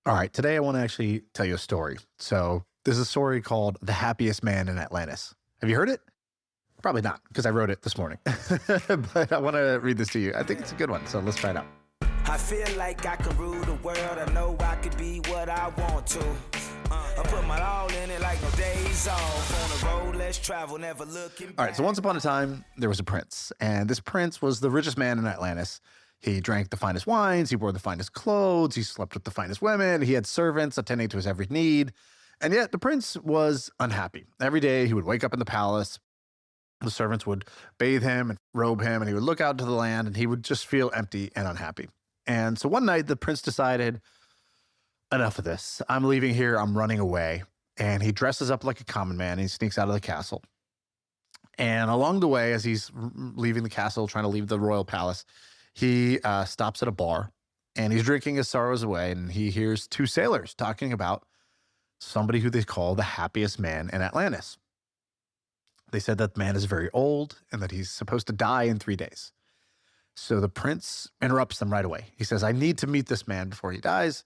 All right, today I want to actually tell you a story. So, this is a story called The Happiest Man in Atlantis. Have you heard it? Probably not, because I wrote it this morning. But I want to read this to you. I think it's a good one, so let's try it out. I feel like I can rule the world. I know I could be what I want to. I put my all in it like no days off. On the road, let's travel, never looking back. All right, so once upon a time, there was a prince, and this prince was the richest man in Atlantis. He drank the finest wines, he wore the finest clothes, he slept with the finest women, he had servants attending to his every need. And yet the prince was unhappy. Every day he would wake up in the palace, the servants would bathe him and robe him, and he would look out to the land, and he would just feel empty and unhappy. And so one night the prince decided, enough of this. I'm leaving here, I'm running away. And he dresses up like a common man, and he sneaks out of the castle. And along the way, as he's leaving the castle, trying to leave the royal palace, he stops at a bar, and he's drinking his sorrows away, and he hears two sailors talking about somebody who they call the happiest man in Atlantis. They said that man is very old and that he's supposed to die in 3 days. So the prince interrupts them right away. He says, I need to meet this man before he dies.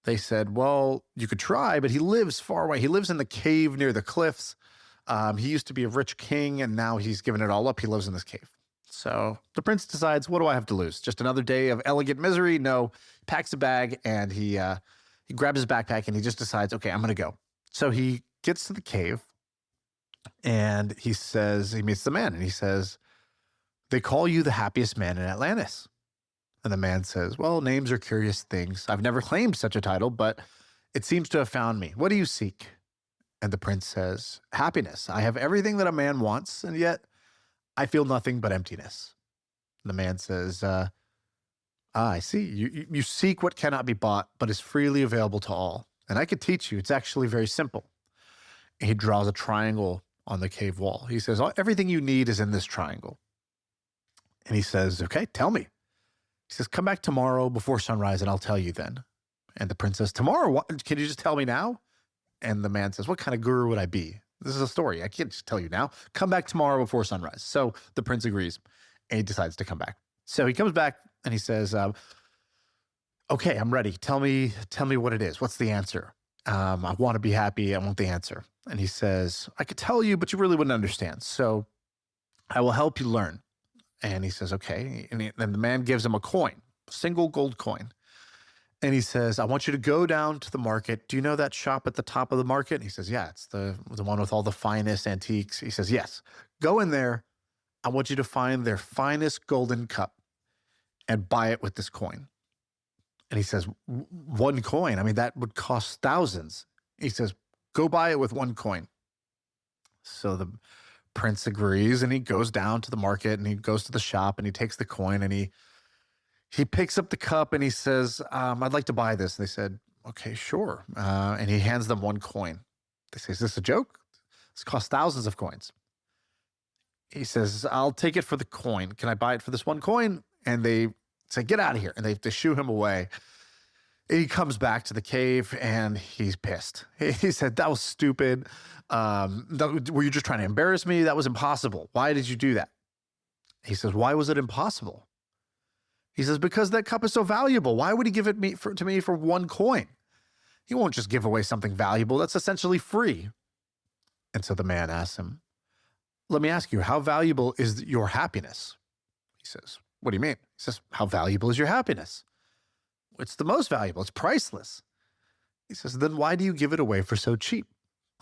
They said, well, you could try, but he lives far away. He lives in the cave near the cliffs. He used to be a rich king, and now he's given it all up. He lives in this cave. So the prince decides, what do I have to lose? Just another day of elegant misery? No, he packs a bag, and he grabs his backpack, and he just decides, okay, I'm going to go. So he gets to the cave, and he meets the man, and he says, they call you the happiest man in Atlantis. And the man says, well, names are curious things. I've never claimed such a title, but it seems to have found me. What do you seek? And the prince says, happiness. I have everything that a man wants, and yet I feel nothing but emptiness. The man says, I see. You seek what cannot be bought, but is freely available to all. And I could teach you. It's actually very simple. And he draws a triangle on the cave wall. He says, everything you need is in this triangle. And he says, okay, tell me. He says, come back tomorrow before sunrise, and I'll tell you then. And the prince says, tomorrow? What? Can you just tell me now? And the man says, what kind of guru would I be? This is a story. I can't just tell you now. Come back tomorrow before sunrise. So the prince agrees, and he decides to come back. So he comes back, and he says, okay, I'm ready. Tell me what it is. What's the answer? I want to be happy. I want the answer. And he says, I could tell you, but you really wouldn't understand. So I will help you learn. And he says, okay. And then the man gives him a coin, a single gold coin. And he says, I want you to go down to the market. Do you know that shop at the top of the market? And he says, yeah, it's the one with all the finest antiques. He says, yes. Go in there. I want you to find their finest golden cup and buy it with this coin. And he says, one coin? I mean, that would cost thousands. He says, go buy it with one coin. So the prince agrees, and he goes down to the market, and he goes to the shop, and he takes the coin, and he picks up the cup, and he says, I'd like to buy this. And they said, okay, sure. And he hands them one coin. They say, is this a joke? This costs thousands of coins. He says, I'll take it for the coin. Can I buy it for this one coin? And they say, get out of here. And they shoo him away. He comes back to the cave, and he's pissed. He said, that was stupid. Were you just trying to embarrass me? That was impossible. Why did you do that? He says, why was it impossible? He says, because that cup is so valuable. Why would he give it to me for one coin? He won't just give away something valuable. That's essentially free. And so the man asks him, let me ask you, how valuable is your happiness? He says, what do you mean? He says, how valuable is your happiness? It's the most valuable. It's priceless. He says, then why do you give it away for so cheap?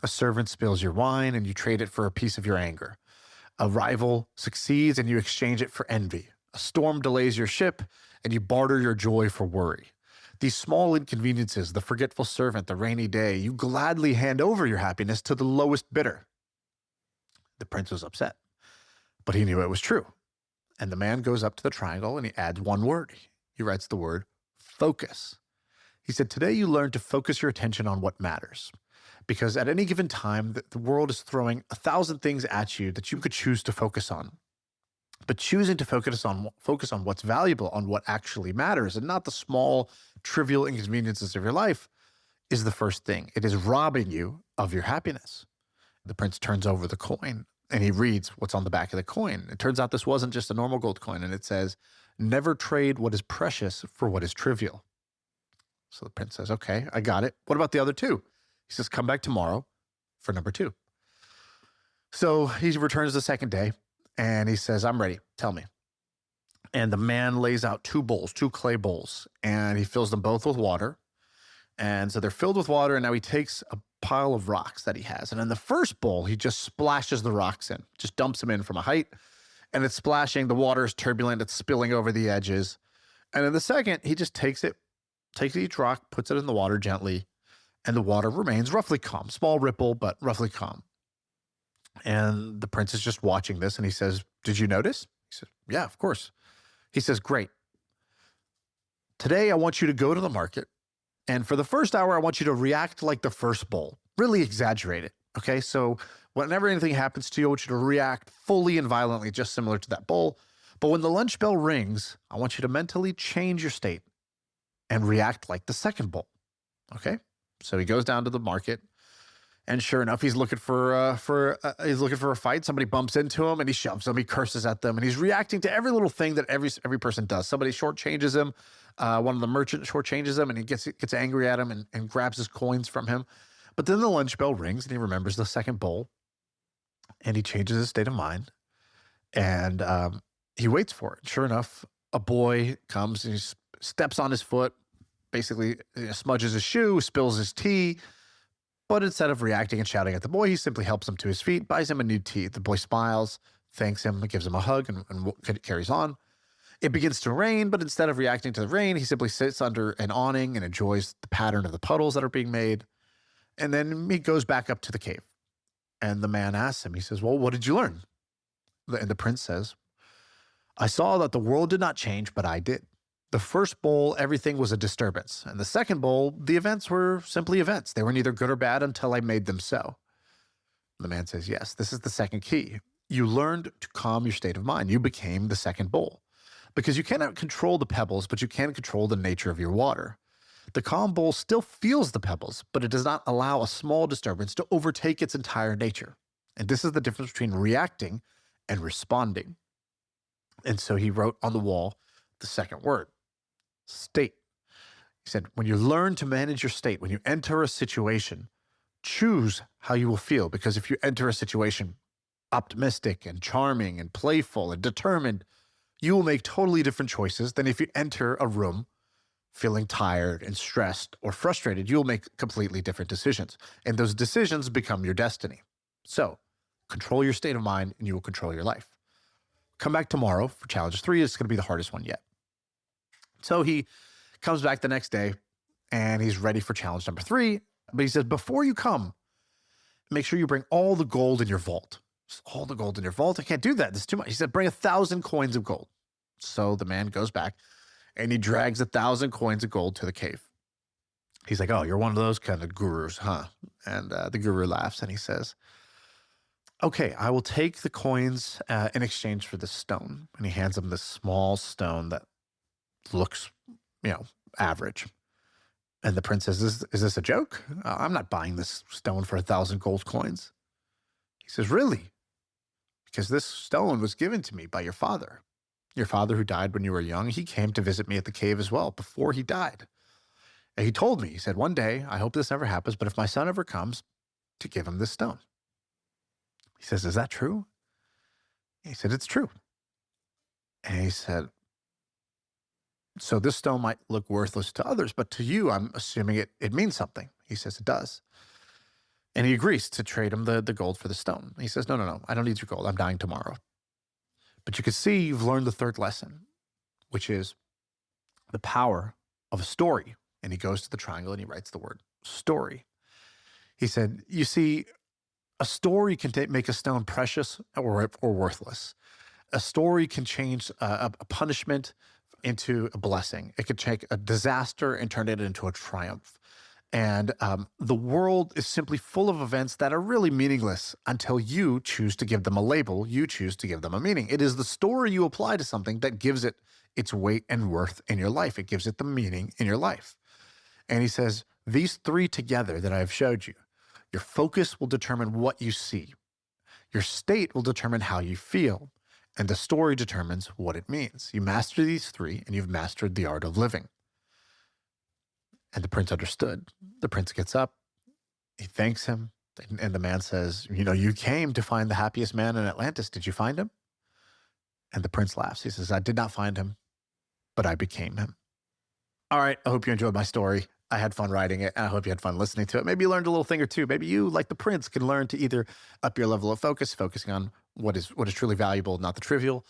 A servant spills your wine, and you trade it for a piece of your anger. A rival succeeds, and you exchange it for envy. A storm delays your ship, and you barter your joy for worry. These small inconveniences, the forgetful servant, the rainy day, you gladly hand over your happiness to the lowest bidder. The prince was upset, but he knew it was true. And the man goes up to the triangle, and he adds one word. He writes the word focus. He said, today you learn to focus your attention on what matters. Because at any given time, the world is throwing 1,000 things at you that you could choose to focus on. But choosing to focus on what's valuable, on what actually matters, and not the small, trivial inconveniences of your life, is the first thing. It is robbing you of your happiness. The prince turns over the coin, and he reads what's on the back of the coin. It turns out this wasn't just a normal gold coin, and it says, never trade what is precious for what is trivial. So the prince says, okay, I got it. What about the other two? He says, come back tomorrow for number 2. So he returns the second day and he says, I'm ready. Tell me. And the man lays out 2 bowls, 2 clay bowls, and he fills them both with water. And so they're filled with water. And now he takes a pile of rocks that he has. And in the first bowl, he just splashes the rocks in, just dumps them in from a height. And it's splashing. The water is turbulent. It's spilling over the edges. And in the second, he just takes each rock, puts it in the water gently, and the water remains roughly calm. Small ripple, but roughly calm. And the prince is just watching this, and he says, did you notice? He says, yeah, of course. He says, great. Today, I want you to go to the market, and for the first hour, I want you to react like the first bowl. Really exaggerate it, okay? So whenever anything happens to you, I want you to react fully and violently, just similar to that bowl. But when the lunch bell rings, I want you to mentally change your state and react like the second bowl, okay? So he goes down to the market, and sure enough, he's looking for a fight. Somebody bumps into him, and he shoves them. He curses at them, and he's reacting to every little thing that every person does. Somebody shortchanges him. One of the merchants shortchanges him, and he gets angry at him and grabs his coins from him. But then the lunch bell rings, and he remembers the second bowl, and he changes his state of mind, and he waits for it. Sure enough, a boy comes and he steps on his foot, basically smudges his shoe, spills his tea. But instead of reacting and shouting at the boy, he simply helps him to his feet, buys him a new tea. The boy smiles, thanks him, gives him a hug, and carries on. It begins to rain, but instead of reacting to the rain, he simply sits under an awning and enjoys the pattern of the puddles that are being made. And then he goes back up to the cave. And the man asks him, he says, well, what did you learn? And the prince says, I saw that the world did not change, but I did. The first bowl, everything was a disturbance. And the second bowl, the events were simply events. They were neither good or bad until I made them so. The man says, yes, this is the second key. You learned to calm your state of mind. You became the second bowl. Because you cannot control the pebbles, but you can control the nature of your water. The calm bowl still feels the pebbles, but it does not allow a small disturbance to overtake its entire nature. And this is the difference between reacting and responding. And so he wrote on the wall the second word. State. He said, when you learn to manage your state, when you enter a situation, choose how you will feel. Because if you enter a situation optimistic and charming and playful and determined, you will make totally different choices than if you enter a room feeling tired and stressed or frustrated. You'll make completely different decisions. And those decisions become your destiny. So control your state of mind and you will control your life. Come back tomorrow for challenge 3. It's going to be the hardest one yet. So he comes back the next day and he's ready for challenge number 3. But he says, before you come, make sure you bring all the gold in your vault. All the gold in your vault? I can't do that. This is too much. He said, bring 1,000 coins of gold. So the man goes back and he drags 1,000 coins of gold to the cave. He's like, oh, you're one of those kind of gurus, huh? And the guru laughs and he says, okay, I will take the coins in exchange for this stone. And he hands him this small stone that looks, average. And the prince says, is this a joke? I'm not buying this stone for 1,000 gold coins. He says, really? Because this stone was given to me by your father. Your father who died when you were young, he came to visit me at the cave as well before he died. And he told me, he said, one day, I hope this never happens, but if my son ever comes, to give him this stone. He says, is that true? He said, it's true. And he said, so this stone might look worthless to others, but to you, I'm assuming it means something. He says, it does. And he agrees to trade him the gold for the stone. He says, no, I don't need your gold. I'm dying tomorrow. But you can see you've learned the third lesson, which is the power of a story. And he goes to the triangle and he writes the word story. He said, you see, a story can make a stone precious or worthless. A story can change a punishment into a blessing. It could take a disaster and turn it into a triumph. And the world is simply full of events that are really meaningless until you choose to give them a label, you choose to give them a meaning. It is the story you apply to something that gives it its weight and worth in your life. It gives it the meaning in your life. And he says, these 3 together that I've showed you, your focus will determine what you see. Your state will determine how you feel. And the story determines what it means. You master these 3 and you've mastered the art of living. And the prince understood. The prince gets up, he thanks him, and the man says, you came to find the happiest man in Atlantis. Did you find him? And the prince laughs. He says, I did not find him, but I became him. All right, I hope you enjoyed my story. I had fun writing it, and I hope you had fun listening to it. Maybe you learned a little thing or two. Maybe you, like the prince, can learn to either up your level of focusing on what is truly valuable, not the trivial.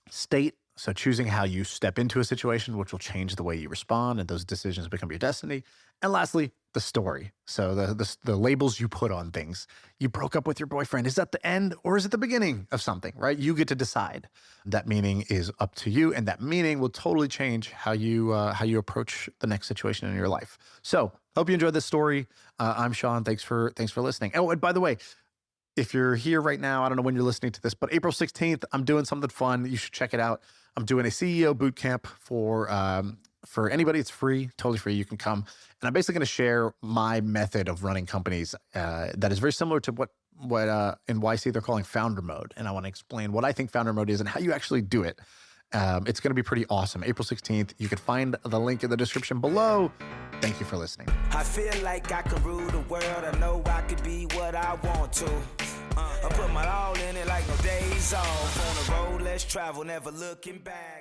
State, so choosing how you step into a situation, which will change the way you respond, and those decisions become your destiny. And lastly, the story. So the labels you put on things. You broke up with your boyfriend. Is that the end or is it the beginning of something, right? You get to decide. That meaning is up to you, and that meaning will totally change how you approach the next situation in your life. So hope you enjoyed this story. I'm Shaan. Thanks for listening. Oh, and by the way, if you're here right now, I don't know when you're listening to this, but April 16th, I'm doing something fun. You should check it out. I'm doing a CEO boot camp for anybody. It's free, totally free. You can come. And I'm basically going to share my method of running companies that is very similar to what in YC they're calling founder mode. And I want to explain what I think founder mode is and how you actually do it. It's going to be pretty awesome. April 16th. You can find the link in the description below. Thank you for listening. I feel like I can rule the world. I know I could be what I want to. I put my all in it like no days off. On the road, let's travel, never looking back.